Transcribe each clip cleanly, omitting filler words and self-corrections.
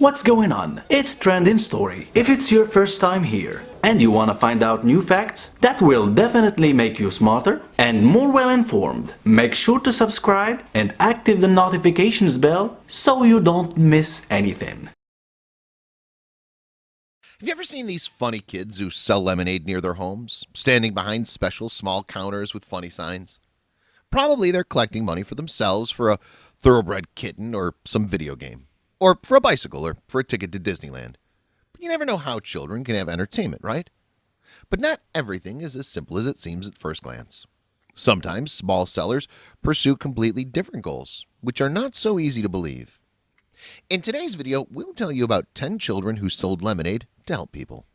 What's going on? It's Trending Story. If it's your first time here and you want to find out new facts that will definitely make you smarter and more well informed, make sure to subscribe and activate the notifications bell so you don't miss anything. Have you ever seen these funny kids who sell lemonade near their homes, standing behind special small counters with funny signs? Probably they're collecting money for themselves, for a thoroughbred kitten or some video game, or for a bicycle or for a ticket to Disneyland. But you never know how children can have entertainment, right? But not everything is as simple as it seems at first glance. Sometimes small sellers pursue completely different goals, which are not so easy to believe. In today's video, we'll tell you about 10 children who sold lemonade to help people.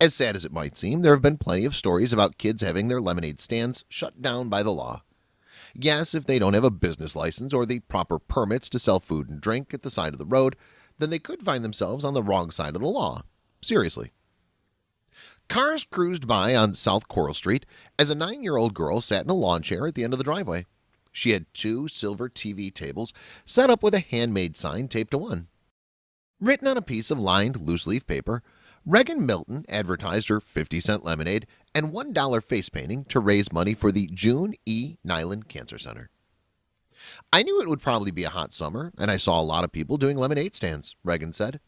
As sad as it might seem, there have been plenty of stories about kids having their lemonade stands shut down by the law. Yes, if they don't have a business license or the proper permits to sell food and drink at the side of the road, then they could find themselves on the wrong side of the law. Seriously. Cars cruised by on South Coral Street as a 9-year-old girl sat in a lawn chair at the end of the driveway. She had 2 silver TV tables set up with a handmade sign taped to one. Written on a piece of lined loose-leaf paper, Regan Milton advertised her 50-cent lemonade and $1 face painting to raise money for the June E. Nyland Cancer Center. I knew it would probably be a hot summer, and I saw a lot of people doing lemonade stands, Regan said.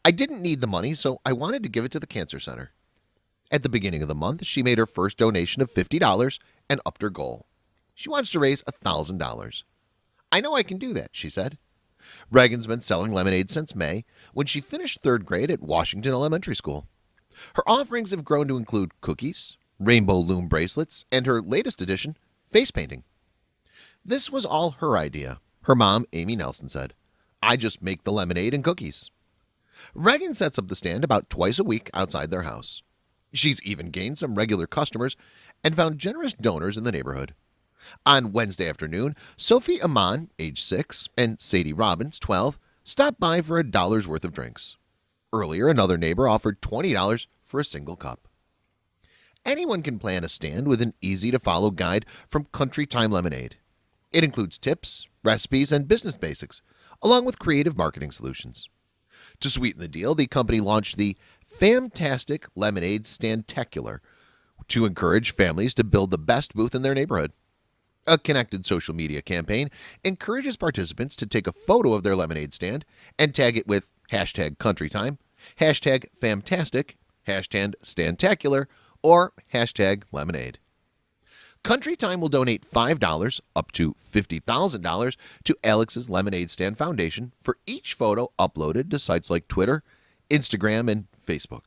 I didn't need the money, so I wanted to give it to the Cancer Center. At the beginning of the month, she made her first donation of $50 and upped her goal. She wants to raise $1,000. I know I can do that, she said. Regan's been selling lemonade since May, when she finished 3rd grade at Washington Elementary School. Her offerings have grown to include cookies, rainbow loom bracelets, and her latest addition, face painting. This was all her idea, her mom, Amy Nelson, said. I just make the lemonade and cookies. Regan sets up the stand about twice a week outside their house. She's even gained some regular customers and found generous donors in the neighborhood. On Wednesday afternoon, Sophie Amon, age 6, and Sadie Robbins, 12, stopped by for $1 worth of drinks. Earlier, another neighbor offered $20 for a single cup. Anyone can plan a stand with an easy-to-follow guide from Country Time Lemonade. It includes tips, recipes, and business basics, along with creative marketing solutions. To sweeten the deal, the company launched the Famtastic Lemonade Standtacular to encourage families to build the best booth in their neighborhood. A connected social media campaign encourages participants to take a photo of their lemonade stand and tag it with #CountryTime, #Famtastic, #Standtacular, or #Lemonade. Country Time will donate $5 up to $50,000 to Alex's Lemonade Stand Foundation for each photo uploaded to sites like Twitter, Instagram, and Facebook.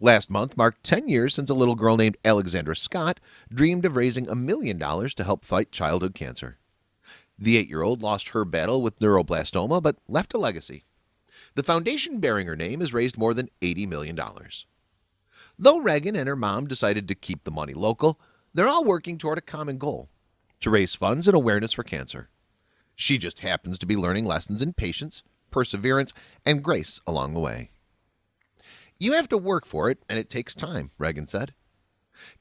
Last month marked 10 years since a little girl named Alexandra Scott dreamed of raising $1 million to help fight childhood cancer. The 8-year-old lost her battle with neuroblastoma but left a legacy. The foundation bearing her name has raised more than $80 million. Though Regan and her mom decided to keep the money local, they're all working toward a common goal: to raise funds and awareness for cancer. She just happens to be learning lessons in patience, perseverance, and grace along the way. You have to work for it, and it takes time, Regan said.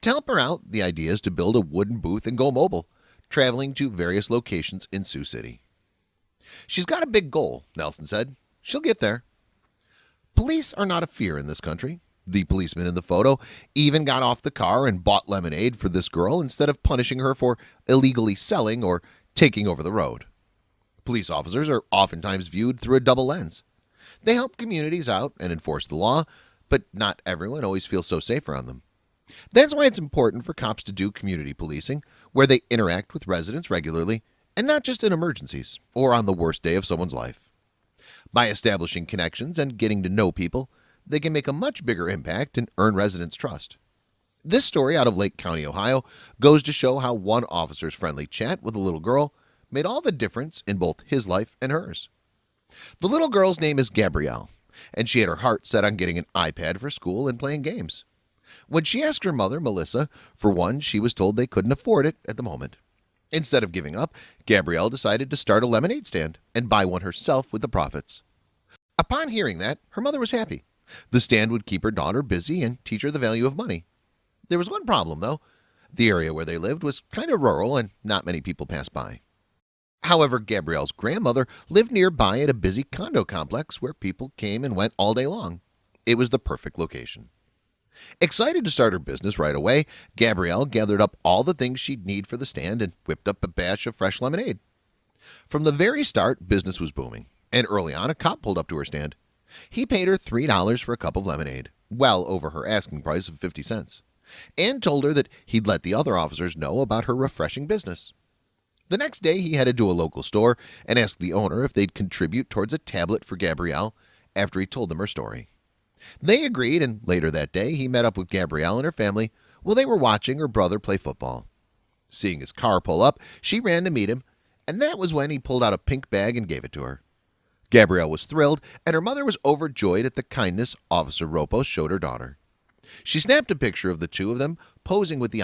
To help her out, the idea is to build a wooden booth and go mobile, traveling to various locations in Sioux City. She's got a big goal, Nelson said. She'll get there. Police are not a fear in this country. The policeman in the photo even got off the car and bought lemonade for this girl instead of punishing her for illegally selling or taking over the road. Police officers are oftentimes viewed through a double lens. They help communities out and enforce the law, but not everyone always feels so safe around them. That's why it's important for cops to do community policing, where they interact with residents regularly and not just in emergencies or on the worst day of someone's life. By establishing connections and getting to know people, they can make a much bigger impact and earn residents' trust. This story out of Lake County, Ohio, goes to show how one officer's friendly chat with a little girl made all the difference in both his life and hers. The little girl's name is Gabrielle, and she had her heart set on getting an iPad for school and playing games. When she asked her mother, Melissa, for one, she was told they couldn't afford it at the moment. Instead of giving up, Gabrielle decided to start a lemonade stand and buy one herself with the profits. Upon hearing that, her mother was happy. The stand would keep her daughter busy and teach her the value of money. There was one problem, though. The area where they lived was kind of rural and not many people passed by. However, Gabrielle's grandmother lived nearby at a busy condo complex where people came and went all day long. It was the perfect location. Excited to start her business right away, Gabrielle gathered up all the things she'd need for the stand and whipped up a batch of fresh lemonade. From the very start, business was booming, and early on a cop pulled up to her stand. He paid her $3 for a cup of lemonade, well over her asking price of 50 cents, and told her that he'd let the other officers know about her refreshing business. The next day, he headed to a local store and asked the owner if they'd contribute towards a tablet for Gabrielle after he told them her story. They agreed, and later that day, he met up with Gabrielle and her family while they were watching her brother play football. Seeing his car pull up, she ran to meet him, and that was when he pulled out a pink bag and gave it to her. Gabrielle was thrilled, and her mother was overjoyed at the kindness Officer Ropos showed her daughter. She snapped a picture of the two of them posing with the